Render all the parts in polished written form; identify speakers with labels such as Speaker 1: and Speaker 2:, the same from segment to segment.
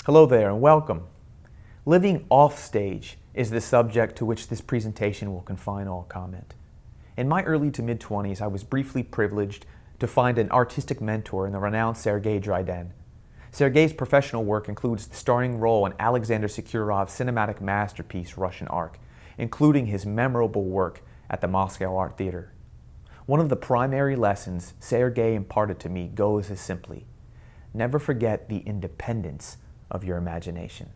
Speaker 1: Hello there and welcome. Living off stage is the subject to which this presentation will confine all comment. In my early to mid-20s, I was briefly privileged to find an artistic mentor in the renowned Sergei Dryden. Sergei's professional work includes the starring role in Alexander Sekourov's cinematic masterpiece, Russian Ark, including his memorable work at the Moscow Art Theater. One of the primary lessons Sergei imparted to me goes as simply: never forget the independence of your imagination.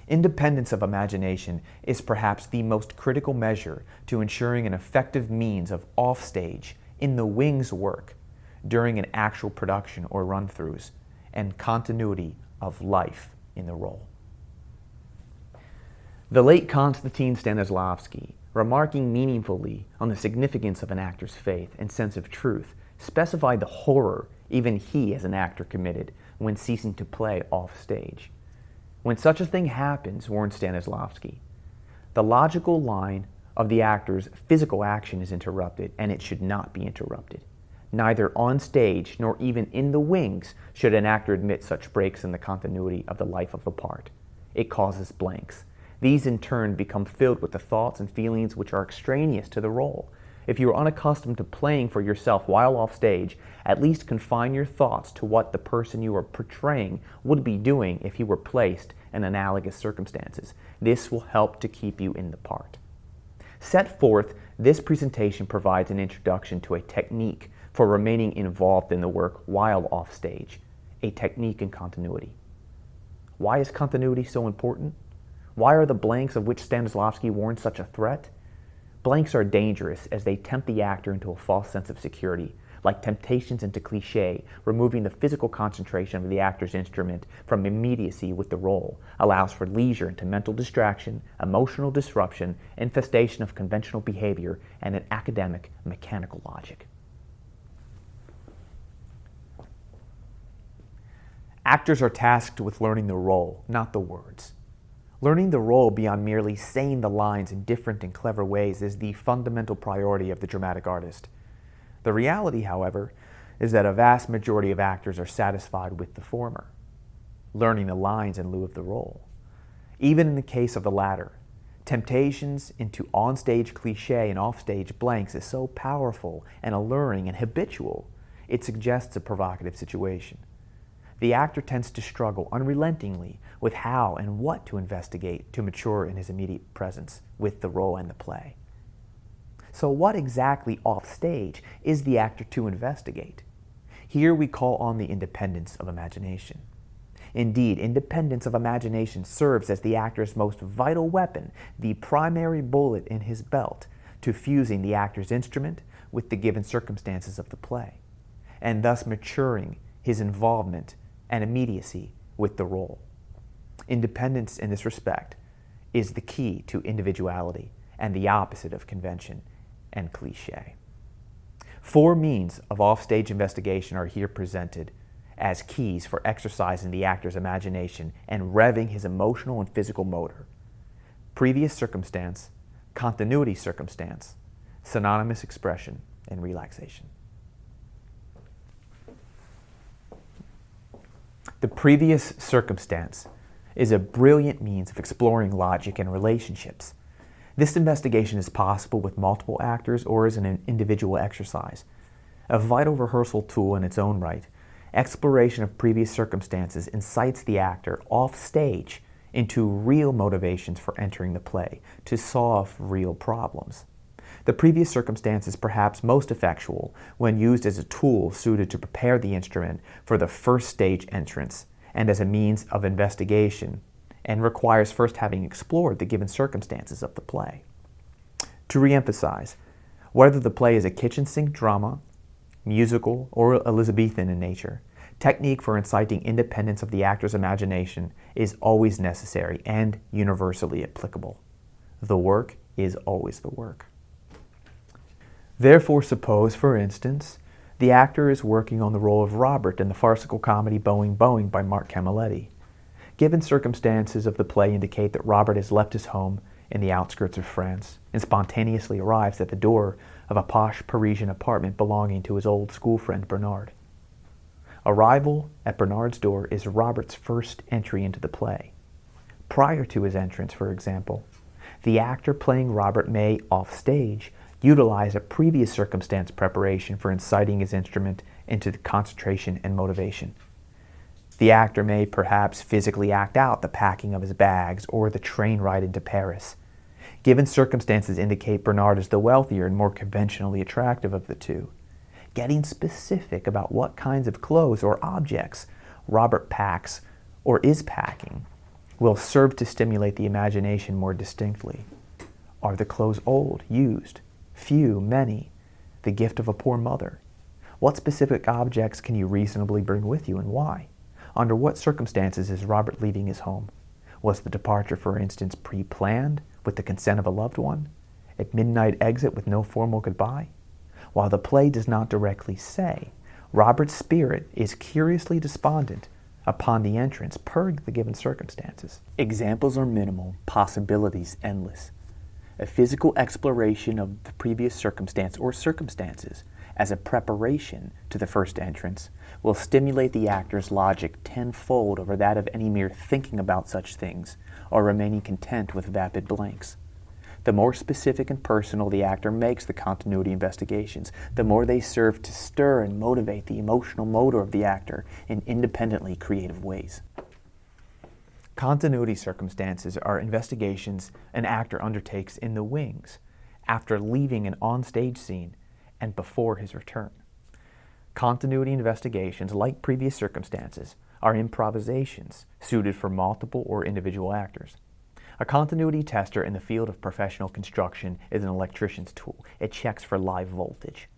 Speaker 1: Independence of imagination is perhaps the most critical measure to ensuring an effective means of offstage, in the wings work, during an actual production or run-throughs, and continuity of life in the role. The late Constantine Stanislavski, remarking meaningfully on the significance of an actor's faith and sense of truth, specified the horror even he as an actor committed when ceasing to play off stage. When such a thing happens, warned Stanislavski, the logical line of the actor's physical action is interrupted, and it should not be interrupted. Neither on stage nor even in the wings should an actor admit such breaks in the continuity of the life of a part. It causes blanks. These in turn become filled with the thoughts and feelings which are extraneous to the role. If you are unaccustomed to playing for yourself while off stage, at least confine your thoughts to what the person you are portraying would be doing if he were placed in analogous circumstances. This will help to keep you in the part. Set forth, this presentation provides an introduction to a technique for remaining involved in the work while off stage, a technique in continuity. Why is continuity so important? Why are the blanks of which Stanislavski warned such a threat? Blanks are dangerous as they tempt the actor into a false sense of security, like temptations into cliché. Removing the physical concentration of the actor's instrument from immediacy with the role allows for leisure into mental distraction, emotional disruption, infestation of conventional behavior, and an academic, mechanical logic. Actors are tasked with learning the role, not the words. Learning the role beyond merely saying the lines in different and clever ways is the fundamental priority of the dramatic artist. The reality, however, is that a vast majority of actors are satisfied with the former, learning the lines in lieu of the role. Even in the case of the latter, temptations into on-stage cliché and off-stage blanks is so powerful and alluring and habitual, it suggests a provocative situation. The actor tends to struggle unrelentingly with how and what to investigate to mature in his immediate presence with the role and the play. So what exactly off stage is the actor to investigate? Here we call on the independence of imagination. Indeed, independence of imagination serves as the actor's most vital weapon, the primary bullet in his belt, to fusing the actor's instrument with the given circumstances of the play, and thus maturing his involvement and immediacy with the role. Independence in this respect is the key to individuality and the opposite of convention and cliché. 4 means of offstage investigation are here presented as keys for exercising the actor's imagination and revving his emotional and physical motor: previous circumstance, continuity circumstance, synonymous expression, and relaxation. The previous circumstance is a brilliant means of exploring logic and relationships. This investigation is possible with multiple actors or as an individual exercise. A vital rehearsal tool in its own right, exploration of previous circumstances incites the actor off stage into real motivations for entering the play to solve real problems. The previous circumstance is perhaps most effectual when used as a tool suited to prepare the instrument for the first stage entrance and as a means of investigation, and requires first having explored the given circumstances of the play. To re-emphasize, whether the play is a kitchen sink drama, musical, or Elizabethan in nature, technique for inciting independence of the actor's imagination is always necessary and universally applicable. The work is always the work. Therefore, suppose, for instance, the actor is working on the role of Robert in the farcical comedy Boeing Boeing by Mark Camilletti. Given circumstances of the play indicate that Robert has left his home in the outskirts of France and spontaneously arrives at the door of a posh Parisian apartment belonging to his old school friend Bernard. Arrival at Bernard's door is Robert's first entry into the play. Prior to his entrance, for example, the actor playing Robert may, off stage, utilize a previous circumstance preparation for inciting his instrument into concentration and motivation. The actor may perhaps physically act out the packing of his bags or the train ride into Paris. Given circumstances indicate Bernard is the wealthier and more conventionally attractive of the two. Getting specific about what kinds of clothes or objects Robert packs or is packing will serve to stimulate the imagination more distinctly. Are the clothes old, used, few, many, the gift of a poor mother? What specific objects can you reasonably bring with you and why? Under what circumstances is Robert leaving his home? Was the departure, for instance, pre-planned with the consent of a loved one? At midnight exit with no formal goodbye? While the play does not directly say, Robert's spirit is curiously despondent upon the entrance per the given circumstances. Examples are minimal, possibilities endless. A physical exploration of the previous circumstance or circumstances as a preparation to the first entrance will stimulate the actor's logic tenfold over that of any mere thinking about such things or remaining content with vapid blanks. The more specific and personal the actor makes the continuity investigations, the more they serve to stir and motivate the emotional motor of the actor in independently creative ways. Continuity circumstances are investigations an actor undertakes in the wings, after leaving an on-stage scene and before his return. Continuity investigations, like previous circumstances, are improvisations suited for multiple or individual actors. A continuity tester in the field of professional construction is an electrician's tool. It checks for live voltage.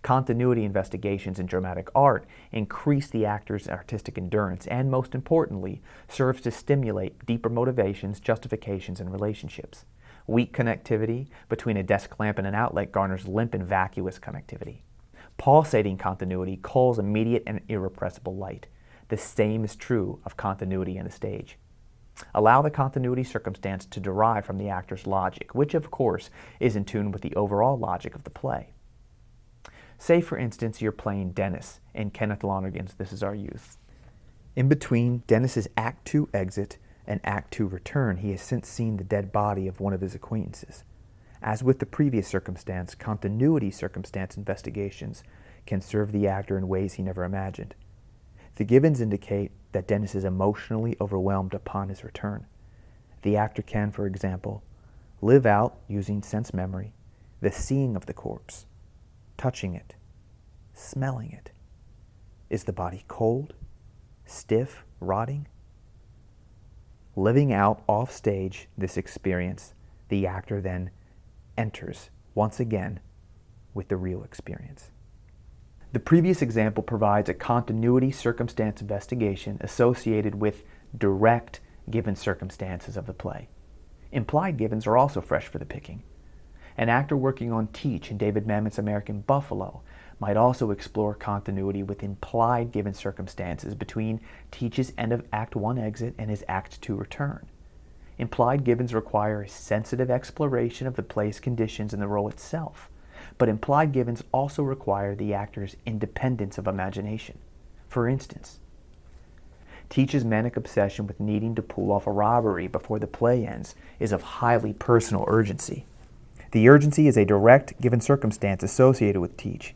Speaker 1: Continuity investigations in dramatic art increase the actor's artistic endurance and, most importantly, serves to stimulate deeper motivations, justifications, and relationships. Weak connectivity between a desk lamp and an outlet garners limp and vacuous connectivity. Pulsating continuity calls immediate and irrepressible light. The same is true of continuity in the stage. Allow the continuity circumstance to derive from the actor's logic, which of course is in tune with the overall logic of the play. Say, for instance, you're playing Dennis in Kenneth Lonergan's This Is Our Youth. In between Dennis's Act 2 exit and Act 2 return, he has since seen the dead body of one of his acquaintances. As with the previous circumstance, continuity circumstance investigations can serve the actor in ways he never imagined. The givens indicate that Dennis is emotionally overwhelmed upon his return. The actor can, for example, live out, using sense memory, the seeing of the corpse, touching it, smelling it. Is the body cold, stiff, rotting? Living out off stage this experience, the actor then enters once again with the real experience. The previous example provides a continuity circumstance investigation associated with direct given circumstances of the play. Implied givens are also fresh for the picking. An actor working on Teach in David Mamet's American Buffalo might also explore continuity with implied given circumstances between Teach's end of Act 1 exit and his Act 2 return. Implied givens require a sensitive exploration of the play's conditions and the role itself, but implied givens also require the actor's independence of imagination. For instance, Teach's manic obsession with needing to pull off a robbery before the play ends is of highly personal urgency. The urgency is a direct given circumstance associated with Teach.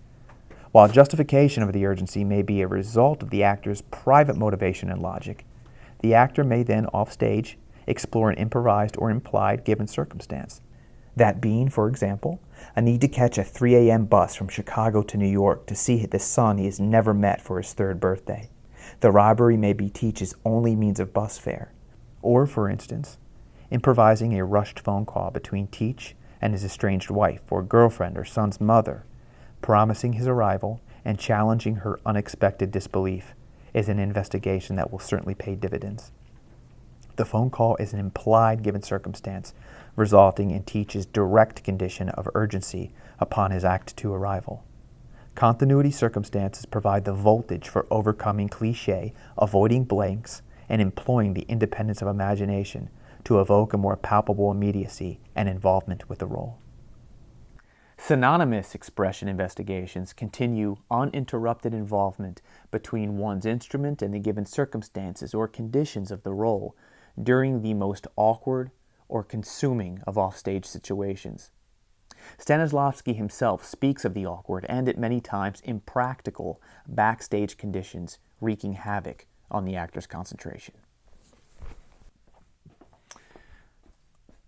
Speaker 1: While justification of the urgency may be a result of the actor's private motivation and logic, the actor may then, off stage, explore an improvised or implied given circumstance. That being, for example, a need to catch a 3 a.m. bus from Chicago to New York to see the son he has never met for his 3rd birthday. The robbery may be Teach's only means of bus fare. Or, for instance, improvising a rushed phone call between Teach and his estranged wife or girlfriend or son's mother, promising his arrival and challenging her unexpected disbelief, is an investigation that will certainly pay dividends. The phone call is an implied given circumstance, resulting in Teach's direct condition of urgency upon his Act 2 arrival. Continuity circumstances provide the voltage for overcoming cliché, avoiding blanks, and employing the independence of imagination to evoke a more palpable immediacy and involvement with the role. Synonymous expression investigations continue uninterrupted involvement between one's instrument and the given circumstances or conditions of the role during the most awkward or consuming of offstage situations. Stanislavski himself speaks of the awkward and at many times impractical backstage conditions wreaking havoc on the actor's concentration.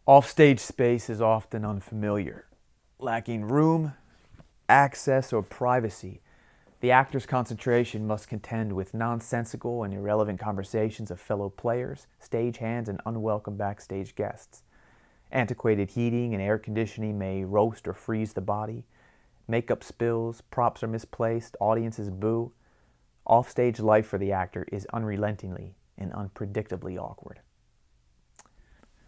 Speaker 1: Offstage space is often unfamiliar. Lacking room, access, or privacy, the actor's concentration must contend with nonsensical and irrelevant conversations of fellow players, stagehands, and unwelcome backstage guests. Antiquated heating and air conditioning may roast or freeze the body. Makeup spills, props are misplaced, audiences boo. Offstage life for the actor is unrelentingly and unpredictably awkward.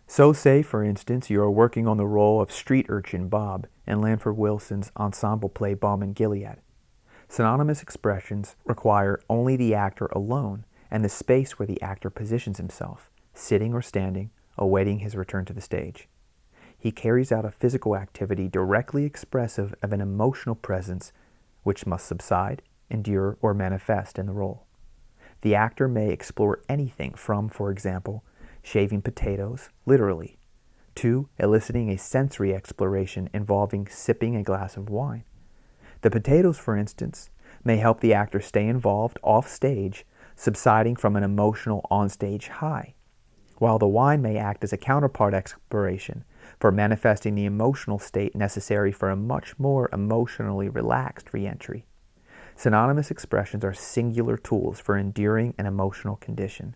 Speaker 1: So say, for instance, you are working on the role of street urchin Bob in Lanford Wilson's ensemble play Balm in Gilead. Synonymous expressions require only the actor alone and the space where the actor positions himself, sitting or standing, awaiting his return to the stage. He carries out a physical activity directly expressive of an emotional presence which must subside, endure, or manifest in the role. The actor may explore anything from, for example, shaving potatoes, literally, to eliciting a sensory exploration involving sipping a glass of wine. The potatoes, for instance, may help the actor stay involved off stage, subsiding from an emotional onstage high, while the wine may act as a counterpart exploration for manifesting the emotional state necessary for a much more emotionally relaxed re-entry. Synonymous expressions are singular tools for enduring an emotional condition.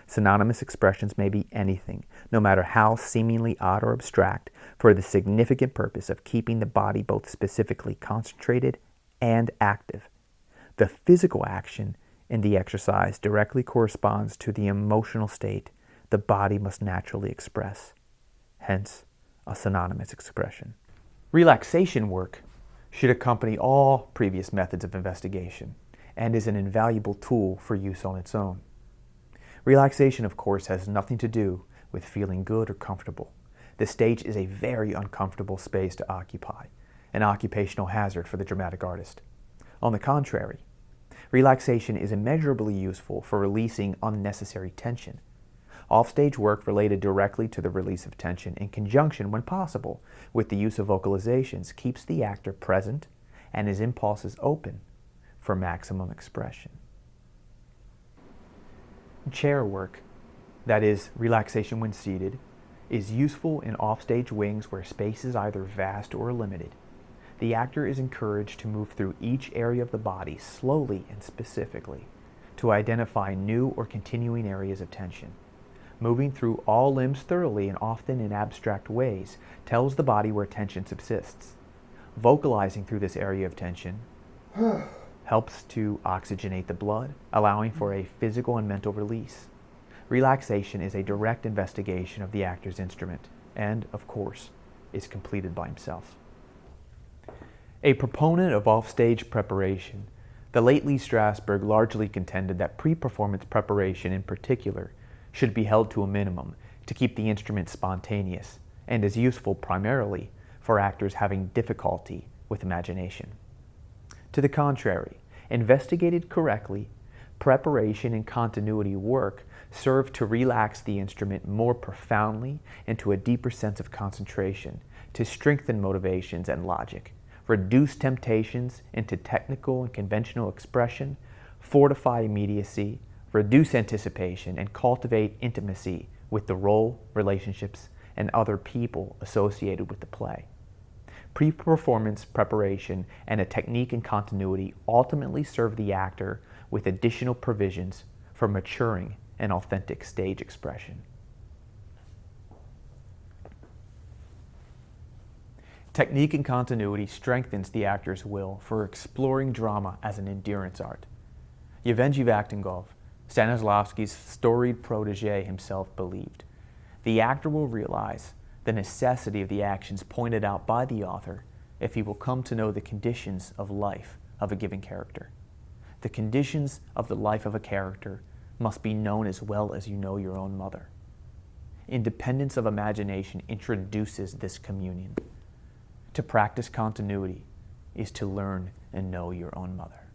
Speaker 1: Synonymous expressions may be anything, no matter how seemingly odd or abstract, for the significant purpose of keeping the body both specifically concentrated and active. The physical action in the exercise directly corresponds to the emotional state the body must naturally express, hence a synonymous expression. Relaxation work should accompany all previous methods of investigation and is an invaluable tool for use on its own. Relaxation, of course, has nothing to do with feeling good or comfortable. The stage is a very uncomfortable space to occupy, an occupational hazard for the dramatic artist. On the contrary, relaxation is immeasurably useful for releasing unnecessary tension. Offstage work related directly to the release of tension in conjunction, when possible, with the use of vocalizations keeps the actor present and his impulses open for maximum expression. Chair work, that is, relaxation when seated, is useful in offstage wings where space is either vast or limited. The actor is encouraged to move through each area of the body slowly and specifically to identify new or continuing areas of tension. Moving through all limbs thoroughly and often in abstract ways tells the body where tension subsists. Vocalizing through this area of tension helps to oxygenate the blood, allowing for a physical and mental release. Relaxation is a direct investigation of the actor's instrument and, of course, is completed by himself. A proponent of offstage preparation, the late Lee Strasberg largely contended that pre-performance preparation in particular should be held to a minimum to keep the instrument spontaneous and is useful primarily for actors having difficulty with imagination. To the contrary, investigated correctly, preparation and continuity work serve to relax the instrument more profoundly into a deeper sense of concentration, to strengthen motivations and logic, reduce temptations into technical and conventional expression, fortify immediacy, reduce anticipation, and cultivate intimacy with the role, relationships, and other people associated with the play. Pre-performance preparation and a technique and continuity ultimately serve the actor with additional provisions for maturing an authentic stage expression. Technique and continuity strengthens the actor's will for exploring drama as an endurance art. Yevgeny Vakhtangov, Stanislavski's storied protege, himself believed, the actor will realize the necessity of the actions pointed out by the author if he will come to know the conditions of life of a given character. The conditions of the life of a character must be known as well as you know your own mother. Independence of imagination introduces this communion. To practice continuity is to learn and know your own mother.